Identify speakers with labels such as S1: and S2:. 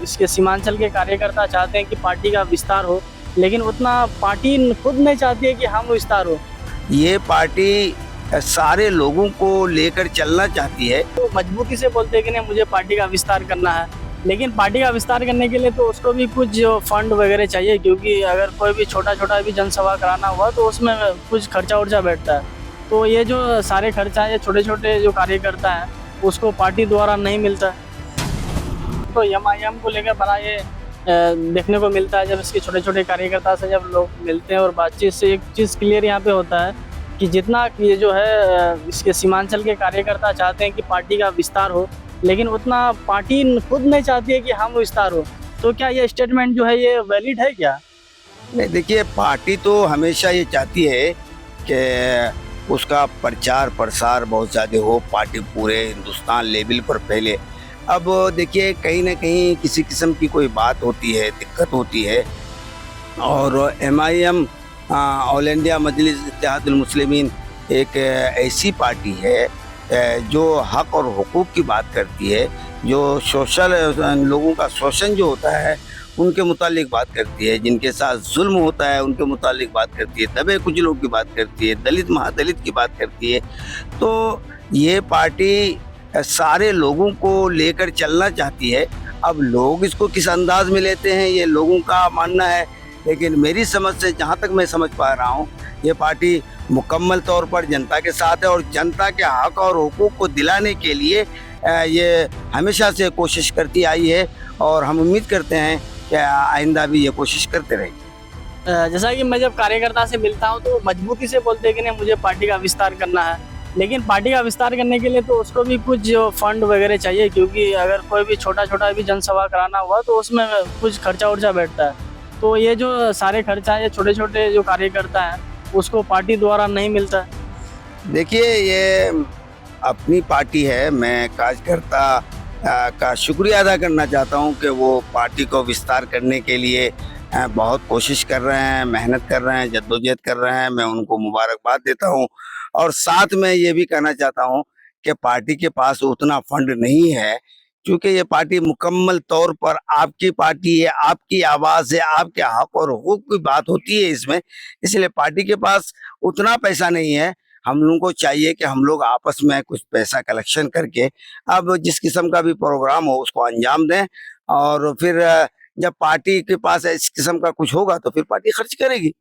S1: इसके सीमांचल के कार्यकर्ता चाहते हैं कि पार्टी का विस्तार हो, लेकिन उतना पार्टी खुद नहीं चाहती है कि हम विस्तार हो।
S2: ये पार्टी सारे लोगों को लेकर चलना चाहती है।
S1: तो मजबूती से बोलते हैं कि नहीं मुझे पार्टी का विस्तार करना है, लेकिन पार्टी का विस्तार करने के लिए तो उसको भी कुछ जो फंड वगैरह चाहिए, क्योंकि अगर कोई भी छोटा भी जनसभा कराना हुआ तो उसमें कुछ खर्चा उर्चा बैठता है। तो ये जो सारे खर्चा है छोटे जो कार्यकर्ता हैं उसको पार्टी द्वारा नहीं मिलता। तो एमआईएम को लेकर बड़ा ये देखने को मिलता है, जब इसके छोटे कार्यकर्ता से जब लोग मिलते हैं और बातचीत से एक चीज़ क्लियर यहाँ पे होता है कि जितना ये जो है इसके सीमांचल के कार्यकर्ता चाहते हैं कि पार्टी का विस्तार हो, लेकिन उतना पार्टी खुद नहीं चाहती है कि हम विस्तार हो। तो क्या ये स्टेटमेंट जो है ये वैलिड है क्या?
S2: नहीं, देखिए, पार्टी तो हमेशा ये चाहती है कि उसका प्रचार प्रसार बहुत ज़्यादा हो, पार्टी पूरे हिंदुस्तान लेवल पर फैले। अब देखिए, कहीं ना कहीं किसी किस्म की कोई बात होती है, दिक्कत होती है, और एमआईएम ऑल इंडिया मजलिस इत्तेहादुल मुस्लिमीन एक ऐसी पार्टी है जो हक और हुकूक की बात करती है, जो सोशल लोगों का शोषण जो होता है उनके मुतालिक बात करती है, जिनके साथ जुल्म होता है उनके मुतालिक बात करती है, दबे कुछ लोग की बात करती है, दलित महादलित की बात करती है। तो ये पार्टी सारे लोगों को लेकर चलना चाहती है। अब लोग इसको किस अंदाज में लेते हैं ये लोगों का मानना है, लेकिन मेरी समझ से जहाँ तक मैं समझ पा रहा हूँ, ये पार्टी मुकम्मल तौर पर जनता के साथ है और जनता के हक और हुकूक को दिलाने के लिए ये हमेशा से कोशिश करती आई है, और हम उम्मीद करते हैं कि आइंदा भी ये कोशिश करते रहेंगे।
S1: जैसा कि मैं जब कार्यकर्ता से मिलता हूँ तो मजबूती से बोलते हैं कि नहीं मुझे पार्टी का विस्तार करना है, लेकिन पार्टी का विस्तार करने के लिए तो उसको भी कुछ जो फंड वगैरह चाहिए, क्योंकि अगर कोई भी छोटा भी जनसभा कराना हुआ तो उसमें कुछ खर्चा उर्चा बैठता है। तो ये जो सारे खर्चा है छोटे जो कार्यकर्ता हैं उसको पार्टी द्वारा नहीं मिलता है।
S2: देखिए, ये अपनी पार्टी है, मैं कार्यकर्ता का शुक्रिया अदा करना चाहता हूं कि वो पार्टी को विस्तार करने के लिए बहुत कोशिश कर रहे हैं, मेहनत कर रहे हैं, जद्दोजहद कर रहे हैं। मैं उनको मुबारकबाद देता हूं, और साथ में ये भी कहना चाहता हूं कि पार्टी के पास उतना फंड नहीं है, क्योंकि ये पार्टी मुकम्मल तौर पर आपकी पार्टी है, आपकी आवाज़ है, आपके हक और हुकूक की बात होती है इसमें, इसलिए पार्टी के पास उतना पैसा नहीं है। हम लोगों को चाहिए कि हम लोग आपस में कुछ पैसा कलेक्शन करके अब जिस किस्म का भी प्रोग्राम हो उसको अंजाम दें, और फिर जब पार्टी के पास इस किस्म का कुछ होगा तो फिर पार्टी खर्च करेगी।